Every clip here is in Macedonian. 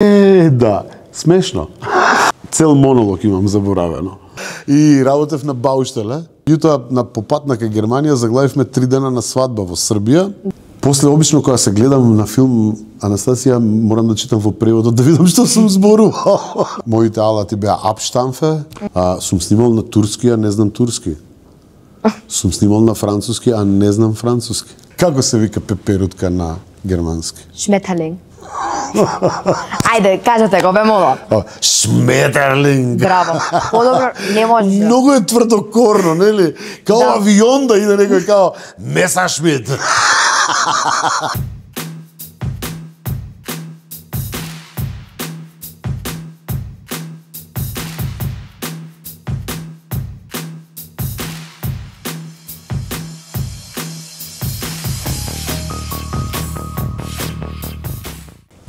Да, смешно. Цел монолог имам заборавено. И работев на Бауштеле. Јутоа на попат на кај Германија заглавивме 3 дена на свадба во Србија. После обично кога се гледам на филм Анастасија, морам да читам во преводот да видам што сум зборувал. Моите алати беа Абштамфе, сум снимал на турски, а не знам турски. Сум снимал на француски, а не знам француски. Како се вика пеперутка на германски? Шметалинг. Ајде, кажете го, бе молам. Шметерлинг. Браво. Подобро, не можеш. Многу е тврдокорно, нели? Као Да. авион да иде некој као Месашмит.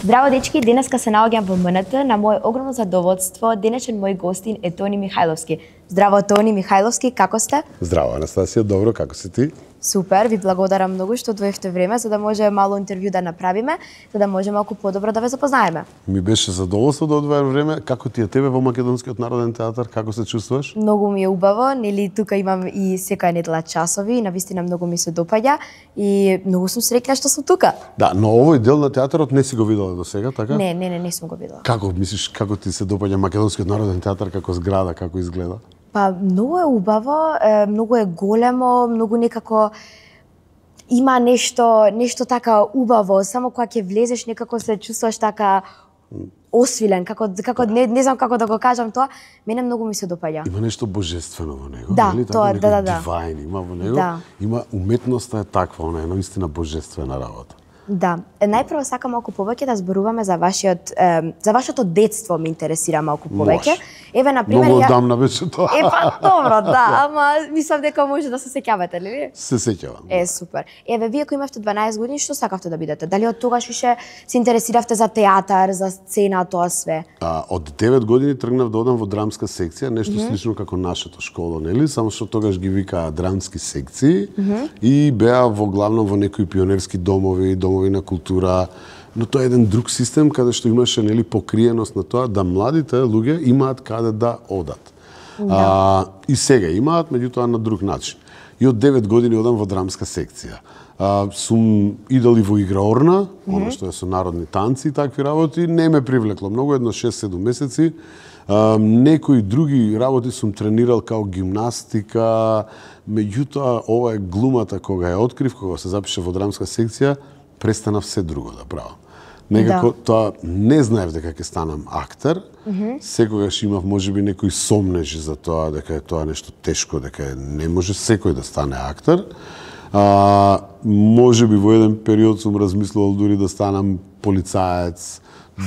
Здраво, дечки, денеска се наоѓам во МНТ. На моје огромно задоволство, денешен мој гостин е Тони Михајловски. Здраво, Тони Михајловски, како сте? Здраво, Анастасија, добро, како си ти? Супер, ви благодарам многу што одвоевте време за да може мало интервју да направиме, за да може малку подобро да ве запознаеме. Ми беше задоволство да одвојам време. Како ти е тебе во Македонскиот народен театар? Како се чувствуваш? Многу ми е убаво, нели тука имам и секоја недела часови, навистина многу ми се допаѓа и многу сум среќна што сум тука. Да, но овој дел на театарот не си го видела до сега, така? Не сум го видела. Како мислиш, како ти се допаѓа Македонскиот народен театар како зграда, како изгледа? Па многу е убаво, многу е големо, многу некако има нешто така убаво, само кога ќе влезеш некако се чувствуваш така освилен, како не знам како да го кажам тоа, мене многу ми се допаѓа. Има нешто божествено во него, Да, нели? тоа, Некој да. Дивајн има во него. Да. Има уметноста е таква, она е наистина божествена работа. Да, најпрво сакам малку повеќе да зборуваме за вашето детство, ме интересира малку повеќе. Може. Еве на пример Многу одамна беше тоа. Па добро, да, ама мислам дека може да се сеќавате, нели? Се сеќавам. Супер. Еве, вие кои имавте 12 години, што сакавте да бидете? Дали од тогаш више се интересиравте за театар, за сцена, тоа све? Од 9 години тргнав да одам во драмска секција, нешто слично како нашето школа, нели? Само што тогаш ги викаа драмски секции и беа во главно во некои пионерски домови на култура, но тоа е еден друг систем каде што имаше нели покриеност на тоа да младите луѓе имаат каде да одат. И сега имаат, меѓутоа на друг начин. И од 9 години одам во драмска секција. Сум идел и во играорна, оно што е со народни танци и такви работи, не ме привлекло многу, едно 6-7 месеци. Некои други работи сум тренирал као гимнастика, меѓутоа ова е глумата кога ја открив, кога се запиша во драмска секција, престанав се друго да правам. Некако тоа не знаев дека ќе станам актер. Секогаш имав можеби некои сомнежи за тоа дека е тоа нешто тешко, дека не може секој да стане актер. Можеби во еден период сум размислувал дури да станам полицаец,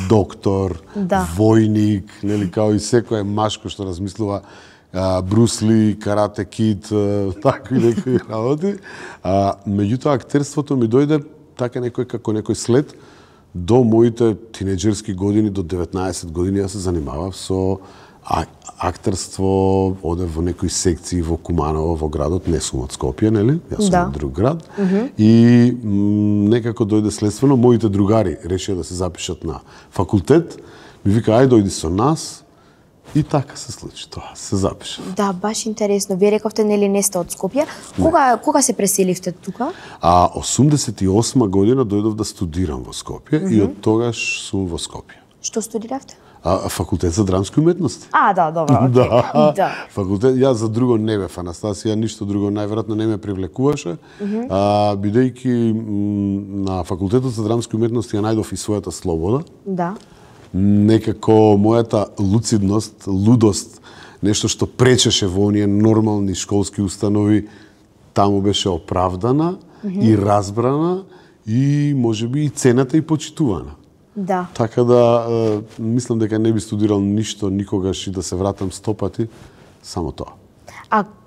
доктор, војник, нели као и секој машко што размислува Брус Ли, Карате Кид, такви некои работи. Меѓутоа актерството ми дојде така како некој след до моите тинеџерски години, до 19 години јас се занимавав со актерство, одев во некои секции во Куманово, во градот, не сум од Скопје, нели? Јас сум од друг град. И некако дојде следствено, моите другари решија да се запишат на факултет, ми вика, ај дојди со нас, и така се случи тоа, се запиша. Да, баш интересно. Вие рековте, нели не сте од Скопје. Кога се преселивте тука? 88 година дојдов да студирам во Скопје и од тогаш сум во Скопје. Што студиравте? Факултет за драмски уметности. Да, добро, окей. Да. Факултет, јас за друго не бев, Анастасија, ништо друго најверојатно не ме привлекуваше, бидејќи на Факултетот за драмски уметности ја најдов и својата слобода. Да. Некако мојата луцидност, лудост, нешто што пречеше во оние нормални школски установи, таму беше оправдана и разбрана и можеби и цената и почитувана. Да. Така да мислам дека не би студирал ништо никогаш и да се вратам 100 пати, само тоа.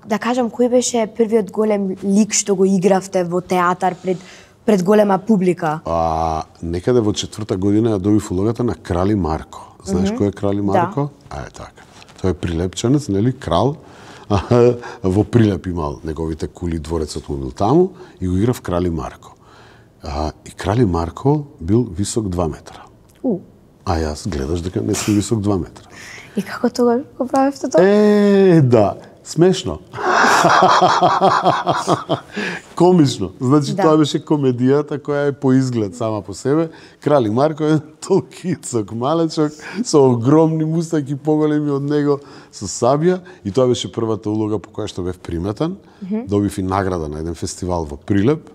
Да кажам, кој беше првиот голем лик што го игравте во театар пред голема публика? Некаде во 4-та година ја добив улогата на Крали Марко. Знаеш кој е Крали Марко? Да. Така. Тој е прилепчанец, нели, крал. Во Прилеп имал неговите кули, дворецот му бил таму и го играв Крали Марко. И Крали Марко бил висок 2 метра. А јас гледаш дека не сум висок 2 метра. И како тогаш го правевте тоа? Да, смешно. Комично. Значи, Да. тоа беше комедијата која е по изглед сама по себе. Крали Марко е толкицок, малечок, со огромни мустаки, поголеми од него, со сабја. И тоа беше првата улога по која што бев приметен. Добив и награда на еден фестивал во Прилеп,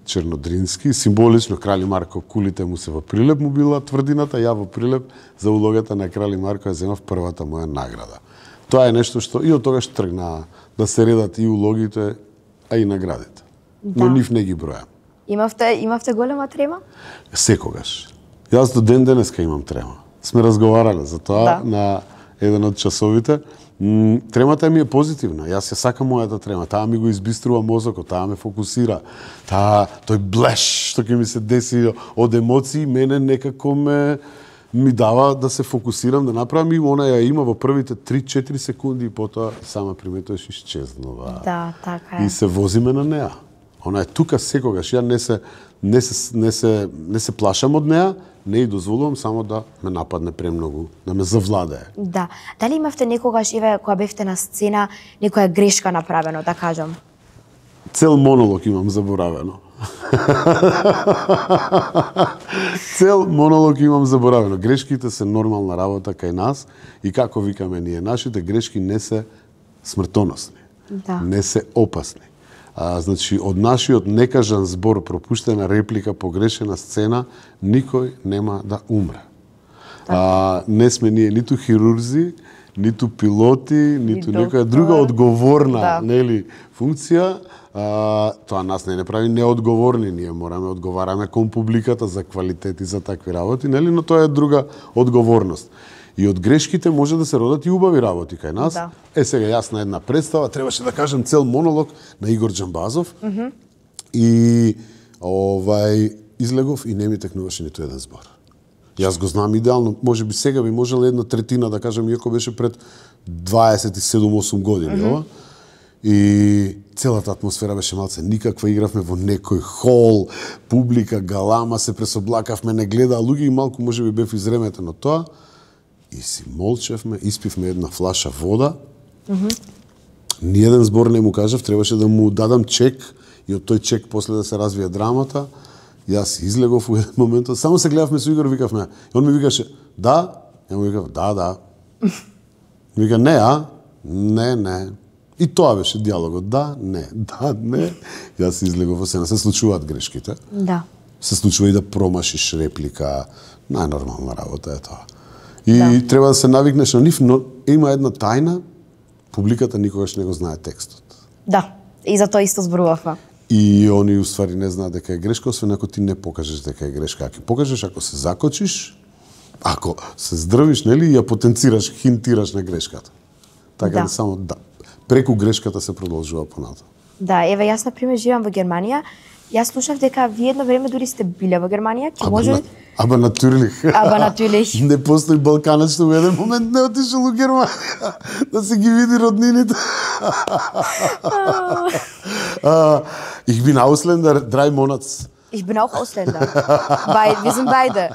Чернодрински. Символично Крали Марко, кулите му се во Прилеп му била тврдината, ја во Прилеп за улогата на Крали Марко ја земав првата моја награда. Тоа е нешто што и од тогаш тргна да се редат и улогите, а и наградите. Но Да. нив не ги бројам. Имавте голема трема? Секогаш. Јас до ден денеска имам трема. Сме разговарале за тоа Да. на еден од часовите. Тремата ми е позитивна. Јас ја сакам мојата трема. Таа ми го избиструва мозокот, таа ме фокусира. Тој блеш што ќе ми се деси од емоции, мене некако ми дава да се фокусирам, да направам, и она ја има во првите 3-4 секунди и потоа сама приметуваш исчезнува. Да, така е. И се возиме на неа. Она е тука секогаш. Ја не се плашам од неа, не и дозволувам само да ме нападне премногу, да ме завладее. Да. Дали имавте некогаш, еве, кога бевте на сцена, некоја грешка направено, да кажам? Цел монолог имам заборавено. Цел монолог имам заборавено. Грешките се нормална работа кај нас и како викаме ние, нашите грешки не се смртоносни. Да. Не се опасни. Значи, од нашиот некажан збор, пропуштена реплика, погрешена сцена, никој нема да умре. Не сме ние ниту хирурзи, ниту пилоти, ниту некоја друга одговорна, нели, функција. Тоа нас не прави неодговорни, ние мораме одговараме кон публиката за квалитет и за такви работи, нели, но тоа е друга одговорност. И од грешките може да се родат и убави работи кај нас. Да. Сега јас на една представа требаше да кажем цел монолог на Игор Џамбазов. И излегов и не ми текнуваше ниту еден збор. Јас го знам идеално, може би сега би можела една третина да кажам, иако беше пред 27-8 години, ова. И целата атмосфера беше малце никаква, игравме во некој хол, публика, галама, се пресоблакавме, не гледаа луѓе и малку може би бев изреметен од тоа. И си молчевме, испивме една флаша вода. Ниеден збор не му кажав, требаше да му дадам чек и од тој чек после да се развие драмата. Јас излегов у еден момент, само се гледавме со Игор, викавме. И он ми викаше, да? Ја му викав, да. Ми вика, не, а? Не. И тоа беше диалогот, да, не. Јас излегов, се случуваат грешките. Да. Се случува и да промашиш реплика, најнормална работа е тоа. И треба да се навикнеш на нив, но има една тајна, публиката никогаш не го знае текстот. Да, и за тоа исто зборувавме. И они уствари не знаат дека е грешка, освен ако ти не покажеш дека е грешка. Ако покажеш, ако се закочиш, ако се здрвиш, нели, и ја потенцираш, хинтираш на грешката. Така да само преку грешката се продолжува понатаму. Да, еве јас на пример живеам во Германија. Јас слушав дека вие едно време дури сте биле во Германија, ќе може Аба натурлих. Не постои Балканот што во еден момент не отишол у Германија да се ги види роднините. Ich bin Ausländer, 3 Monats. Ich bin auch Ausländer. Wir sind beide.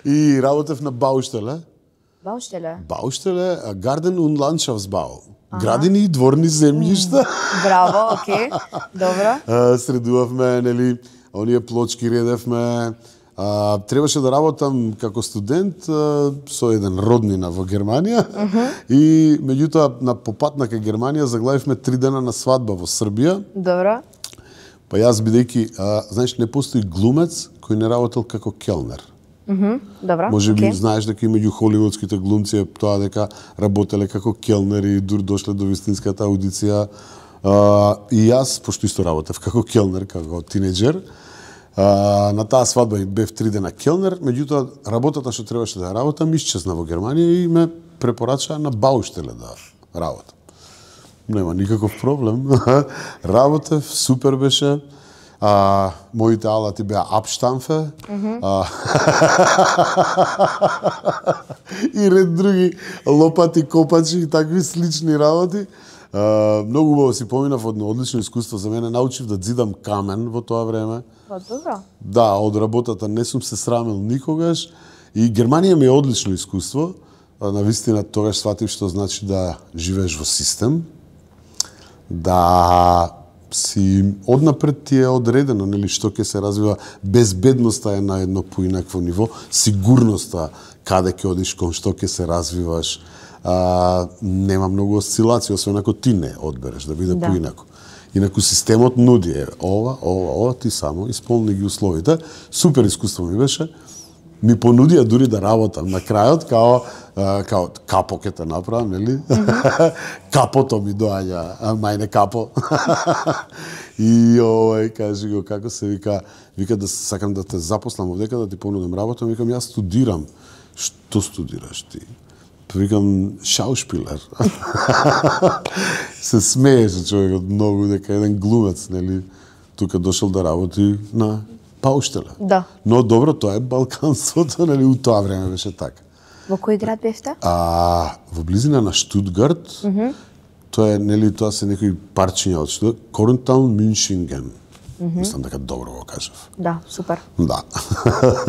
И работев на Baustelle. Baustelle, Garten- und Landschaftsbau. Градини и дворни земјишта. Браво, окей. Добро. Средувавме, нели, оние плочки редевме. Требаше да работам како студент со еден роднина во Германија. И меѓутоа на попатна кај Германија заглавивме 3 дена на свадба во Србија. Добро. Па јас бидејќи, знаеш, не постои глумец кој не работел како келнер. Добро. Може би знаеш дека и меѓу холивудските глумци е тоа дека работеле како келнери и дур дошле до вистинската аудиција. И јас, пошто исто работев како келнер, како тинеџер, на таа свадба бев 3 дена келнер, меѓутоа работата што требаше да работам исчезна во Германија и ме препорачаа на Baustelle да работам. Нема никаков проблем. Работев, супер беше. Моите алати беа Абштамфе. И ред други лопати, копачи и такви слични работи. Многу убаво си поминав, одно одлично искуство за мене. Научив да дзидам камен во тоа време. Добро. Да, од работата не сум се срамил никогаш. И Германија ми е одлично искуство. Навистина тогаш сватив што значи да живееш во систем, да си однапред ти е одредено, нели, што ќе се развива, безбедноста е на едно поинакво ниво, сигурноста каде ќе одиш, кон што ќе се развиваш, нема многу осцилации, освен ако ти не одбереш да биде поинако. Инаку системот нуди ова, ти само исполни ги условите. Супер искуство ми беше. Ми понудија дури да работам на крајот, као капо ке те направам, нели? Капото ми доаѓа, мајне капо. И кажи го, како се вика да сакам да те запослам овдека, да ти понудам работа, викам, јас студирам. Што студираш ти? Викам, шаушпилер. Се смееше човекот многу, дека еден глумец, нели, тука дошол да работи на пауштеле. Да. Но добро, тоа е балканството, нели, у тоа време беше така. Во кој град бевте? Во близина на Штутгарт, тоа е, нели, тоа се некои парчиња од Штутгарт, Корнтаун, Мюншинген. Мислам дека добро го кажав. Да, супер. Да.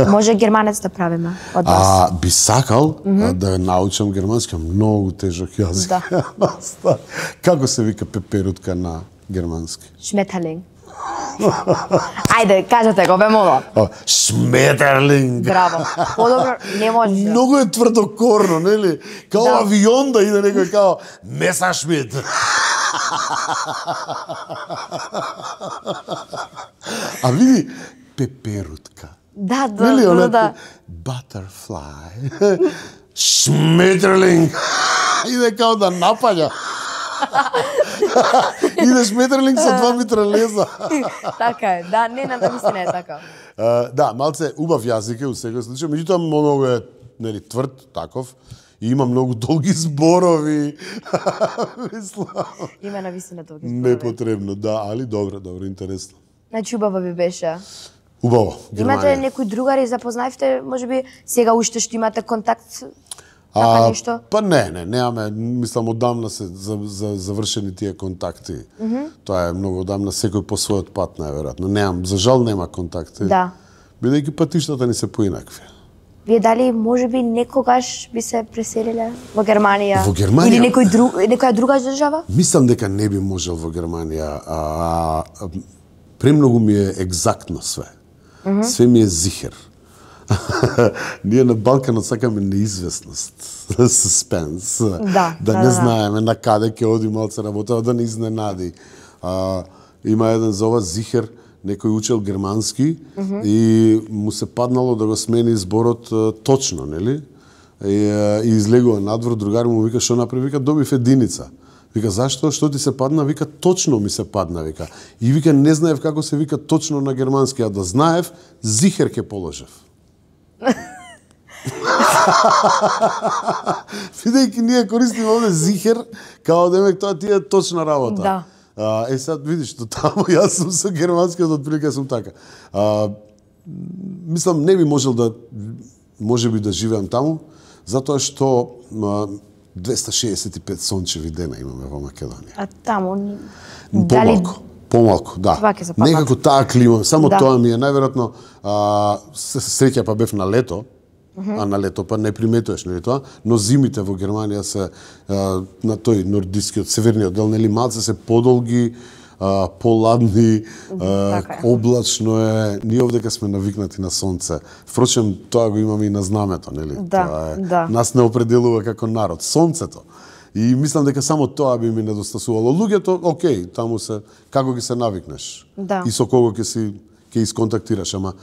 Може германец да правиме од вас? Би сакал да научам германски, многу тежок јазик. Да. Како се вика пеперутка на германски? Шметалинг. Ајде, кажете го, бе молам. Шметерлинг. Браво. Подобро, не можеш. Многу е тврдокорно, нели? Као авион да иде некој као Месершмит. А види, пеперутка. Да. Butterfly. Шметерлинг. Иде као да напаѓа. Иде Шметерлинг со 2 митралеза. Така е, да, не, навистина е така. Да, малце убав јазик е у секој случај, меѓутоа многу е, нели, тврд, таков, и има многу долги зборови. Мислам. Има навистина долги зборови. Непотребно, да, али добро, интересно. Значи убаво би беше. Убаво, Германија. Имате некои другари запознаевте, можеби сега уште што имате контакт? Така нешто? Па немаме, мислам одамна се завршени тие контакти. Тоа е многу одамна, секој по својот пат најверојатно. Немам, за жал нема контакти. Да. Бидејќи патиштата ни се поинакви. Вие дали можеби некогаш би се преселиле во Германија? Во Германија? Или некоја друга држава? Мислам дека не би можел во Германија. Премногу ми е екзактно све. Све ми е зихер. Ние на Балканот сакаме неизвестност, суспенс, да не знаеме на каде ќе оди малце работа, да не изненади. Има еден за ова зихер, некој учел германски и му се паднало да го смени зборот точно, нели? И излегува надвор, другар му вика што направи, вика добив единица. Вика зашто? Што ти се падна? Вика точно ми се падна, вика. И вика не знаев како се вика точно на германски, а да знаев, зихер ќе положев. Видејќи ние користиме овде зихер, као демек тоа ти е точна работа. Да. Сад видиш, што таму јас сум со германскиот, отприлика сум така. Мислам, не би можел да, можеби да живеам таму, затоа што 265 сончеви дена имаме во Македонија. А таму? Помалку, да. Некако таа клима, само тоа ми е најверојатно, среќа па бев на лето, а на лето па не приметуваш, нели тоа, но зимите во Германија се на тој нордискиот, северниот дел, нели малце се подолги, поладни, облачно е. Ние овдека сме навикнати на сонце. Впрочем, тоа го имаме и на знамето, нели? Нас не определува како народ, сонцето. И мислам дека само тоа би ми недостасувало. Луѓето, окей, таму се, како ги се навикнеш. И со кого ќе исконтактираш, ама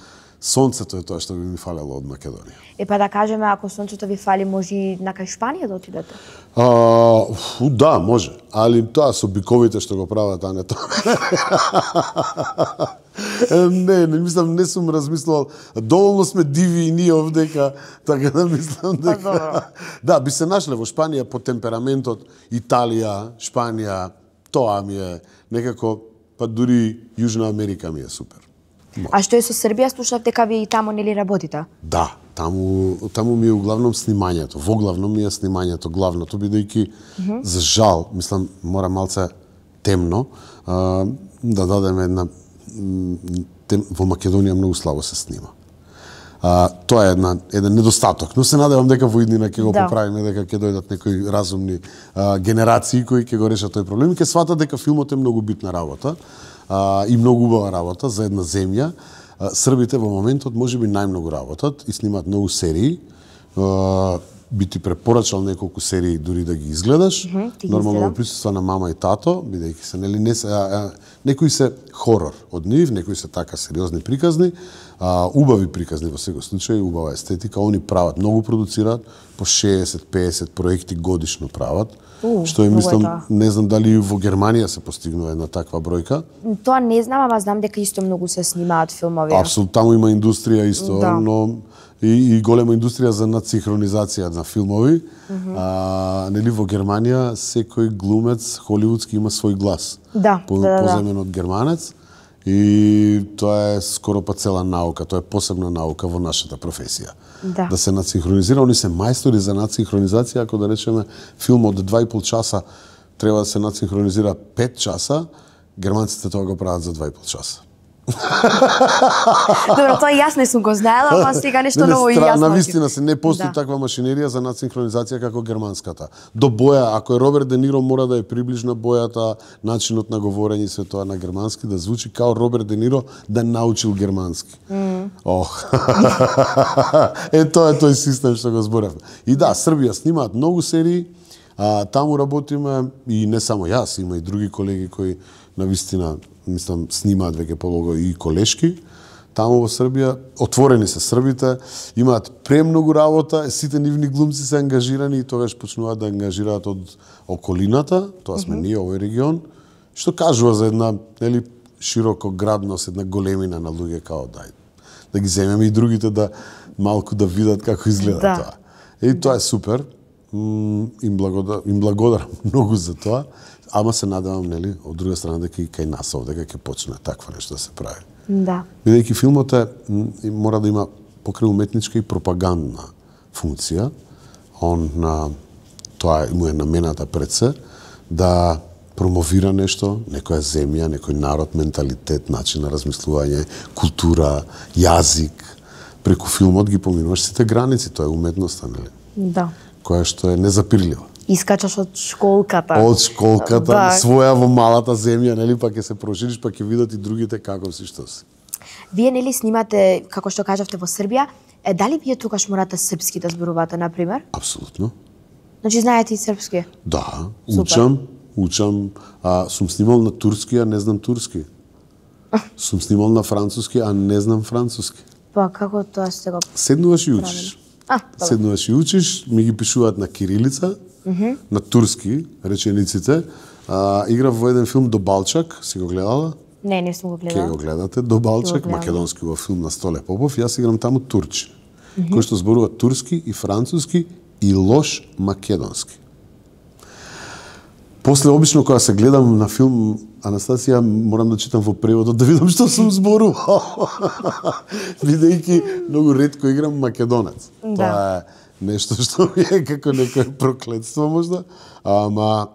сонцето е тоа што би ми фалело од Македонија. Па да кажеме, ако сонцето ви фали, може и на кај Шпанија да отидете? Да, може. Али тоа со биковите што го прават, а не тоа. Не, мислам, не сум размислувал. Доволно сме диви и ние овдека, така да мислам дека... Да, би се нашле во Шпанија по темпераментот, Италија, Шпанија, тоа ми е некако, па дури Јужна Америка ми е супер. А што е со Србија? Слушнав дека ви и таму нели работите? Да, таму ми е углавном снимањето. Воглавном ми е снимањето, главното, бидејќи за жал, мислам, мора малце темно да дадеме една во Македонија многу слабо се снима. Тоа е еден недостаток, но се надевам дека во иднина ќе го Да. поправиме, дека ќе дојдат некои разумни генерации кои ќе го решат тој проблем и ќе сватат дека филмот е многу битна работа и многу убава работа за една земја. Србите во моментот можеби најмногу работат и снимаат многу серии. Би ти препорачал неколку серии дури да ги изгледаш. Нормално во присуство на мама и тато, бидејќи се некои се хорор од нив, некои се така сериозни приказни, убави приказни во секој случај, убава естетика, они прават, многу продуцираат, по 60-50 проекти годишно прават. Што е, мислам, не знам дали во Германија се постигнува една таква бројка. Тоа не знам, ама знам дека исто многу се снимаат филмови. Апсолутно, таму има индустрија исто, Да. но и голема индустрија за надсинхронизација на филмови. Нели во Германија секој глумец холивудски има свој глас. Да, поземен од германец. И тоа е скоро па цела наука, тоа е посебна наука во нашата професија. Да се надсинхронизира, они се мајстори за надсинхронизација, ако да речеме филм од 2,5 часа треба да се надсинхронизира 5 часа, германците тоа го прават за 2,5 часа. Добро, тоа јас не сум го знаела, ама сега нешто ново и јас. Навистина се не постои таква машинерија за надсинхронизација како германската. До боја, ако е Роберт Де Ниро, мора да е приближна бојата, начинот на говорење се тоа на германски, да звучи као Роберт Де Ниро да научил германски. Тоа е тој систем што го зборевме. И да, Србија снимаат многу серии, таму работиме и не само јас, има и други колеги кои навистина мислам снимаат веќе полого и колешки. Таму во Србија отворени се србите, имаат премногу работа, сите нивни глумци се ангажирани и тогаш почнуваат да ангажираат од околината, тоа сме ние овој регион, што кажува за една нели широко градност, една големина на луѓе као да ги земеме и другите да малку да видат како изгледа тоа. И тоа е супер. Им благодарам многу за тоа. Ама се надевам, нели, од друга страна дека и кај нас овде ќе почне такво нешто да се прави. Да. Бидејќи филмот мора да има покрај уметничка и пропагандна функција. Тоа му е намената пред се да промовира нешто, некоја земја, некој народ, менталитет, начин на размислување, култура, јазик. Преку филмот ги поминуваш сите граници, тоа е уметноста, нели? Да. Која што е незапирлива. Искачаш од школката. Од школката, своја во малата земја, нели, па ќе се прошириш, па ќе видат и другите како си, што си. Вие нели снимате, како што кажавте, во Србија, дали вие тогаш морате српски да зборувате, например? Апсолутно. Значи знаете и српски? Да, учам, сум снимал на турски, а не знам турски. Сум снимал на француски, а не знам француски. Па како тоа сте го? Седнуваш и учиш. Седнуваш и учиш, ми ги пишуваат на кирилица, на турски речениците. Играв во еден филм Добалчак, си го гледала? Не сум го гледала. Ке го гледате, Добалчак, македонски во филм на Столе Попов, јас играм таму турчин, кој што зборува турски и француски и лош македонски. После, обично, кога се гледам на филм Анастасија, морам да читам во преводот да видам што сум зборувал. Бидејќи многу ретко играм македонец. Тоа е нешто што ми е како некое проклетство можда, ама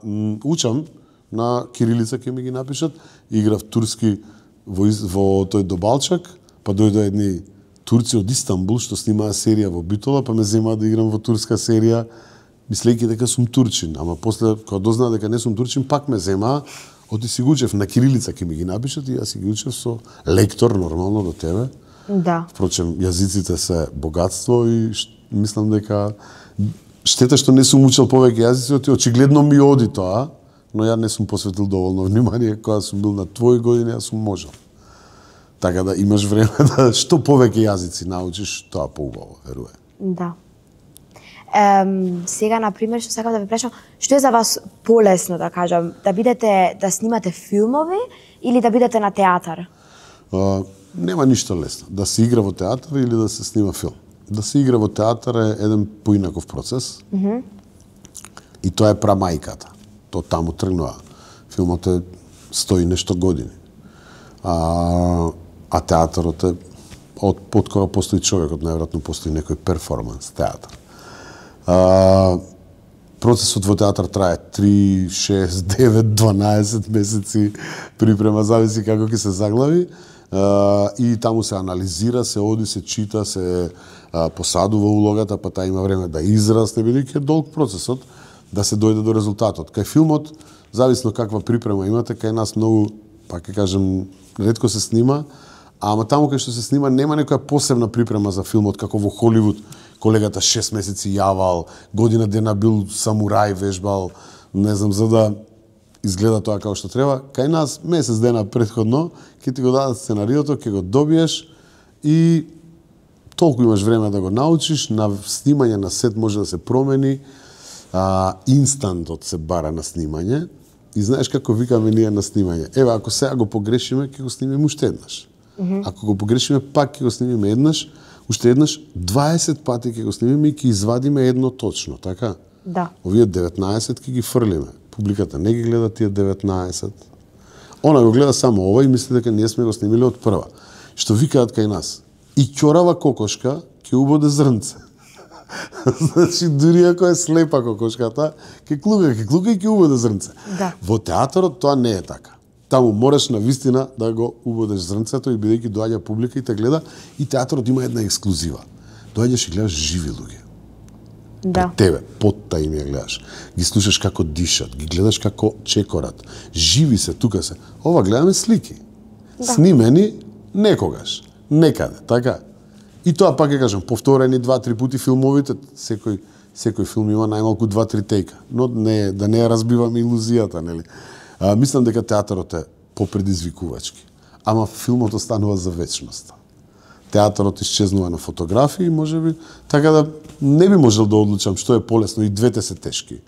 учам на кирилица ќе ми ги напишат. Играв турски во тој Добалчак, па дојдоа едни турци од Истанбул што снимаа серија во Битола, па ме земаа да играм во турска серија, мислејќи дека сум турчин, ама после кога дознаа дека не сум турчин, пак ме земаа. Оти си го учев на кирилица ќе ми ги напишат и јас си ги учев со лектор нормално до тебе. Да. Впрочем, јазиците се богатство и мислам дека штета што не сум учел повеќе јазици, очигледно ми оди тоа, но ја не сум посветил доволно внимание кога сум бил на твои години, јас сум можел. Така да имаш време да што повеќе јазици научиш, тоа поубаво, верувам. Да. Сега, например, што сакам да ви прашам, што е за вас полесно, да кажам, да снимате филмови или да бидете на театар? Нема ништо лесно. Да се игра во театар или да се снима филм. Да се игра во театар е еден поинаков процес. И тоа е прамајката. Тоа таму тргнува. Филмот е 100 и нешто години. А театарот е од кога постои човекот, најверојатно постои некој перформанс, театар. Процесот во театар трае 3, 6, 9, 12 месеци припрема, зависи како ќе се заглави. и таму се анализира, се оди, се чита, се посадува улогата, па таа има време да израсне, бидејќи е долг процесот да се дојде до резултатот. Кај филмот, зависно каква припрема имате, кај нас многу, пак ќе кажем, ретко се снима, ама таму кај што се снима нема некоја посебна припрема за филмот, како во Холивуд, колегата 6 месеци јавал, година дена бил самурај, вежбал, не знам, за да изгледа тоа како што треба. Кај нас месец дена претходно ќе ти го дадат сценариото, ќе го добиеш и толку имаш време да го научиш. На снимање на сет може да се промени, инстантот се бара на снимање и знаеш како викаме ние на снимање. Еве, ако сега го погрешиме, ќе го снимиме уште еднаш. Ако го погрешиме, пак ќе го снимиме еднаш, уште еднаш, 20 пати ќе го снимиме и ќе извадиме едно точно, така? Да. Овие 19 ќе ги фрлиме. Публиката не ги гледа тие 19. Она го гледа само ова и мисли дека ние сме го снимиле од прва. Што викаат кај нас? И ќорава кокошка ќе убоде зрнце. Значи, дури ако е слепа кокошката, ќе клука и ќе убоде зрнце. Да. Во театарот тоа не е така. Таму мораш на вистина да го убодеш зрнцето и бидејќи доаѓа публика и те гледа, и театарот има една ексклузива. Доаѓаш и гледаш живи луѓе. Да. Тебе, потта им ја гледаш. Ги слушаш како дишат, ги гледаш како чекорат. Живи се, тука се. Ова гледаме слики. Да. Снимени некогаш, некаде, така? И тоа пак ќе кажам, повторени 2-3 пати филмовите, секој филм има најмалку 2-3 тейка, но не, да не ја разбиваме илузијата, нели? Мислам дека театарот е попредизвикувачки, ама филмот останува за вечност. Театарот исчезнува на фотографии, можеби, така да не би можел да одлучам што е полесно, и двете се тешки,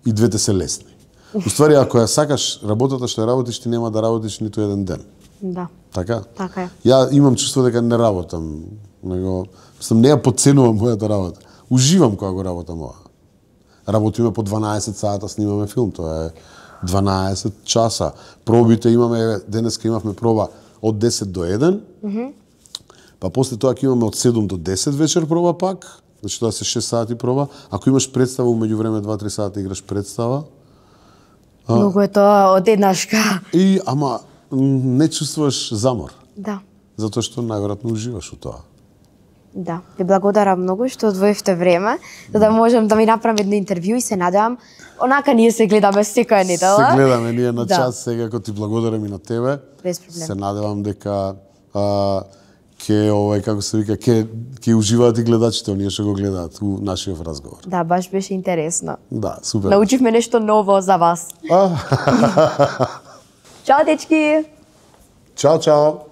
и двете се лесни. Уствари, ако ја сакаш работата што ја работиш, ти нема да работиш ниту еден ден. Да. Така? Така е. Ја имам чувство дека не работам, него мислам не ја подценувам мојата работа. Уживам кога го работам ова. Работиме по 12 сата, снимаме филм, тоа е 12 часа. Пробите имаме, денеска имавме проба од 10 до 1. Па после тоа ќе имаме од 7 до 10 вечер проба пак. Значи тоа се 6 сати проба. Ако имаш представа, умеѓу време 2-3 сата играш представа. Многу е тоа од еднашка. И ама не чувствуваш замор. Да. Затоа што најверојатно уживаш у тоа. Да. Ти благодарам многу што одвоевте време за да можам да ми направам едно интервју и се надевам. Онака ние се гледаме секоја недела. Се гледаме ние на час, сега како ти благодарам и на тебе. Без проблем. Се надевам дека ќе како се вика, ќе уживаат и гледачите, оние што го гледаат у нашиот разговор. Да, баш беше интересно. Да, супер. Научивме нешто ново за вас. Чао, дечки! Чао, чао!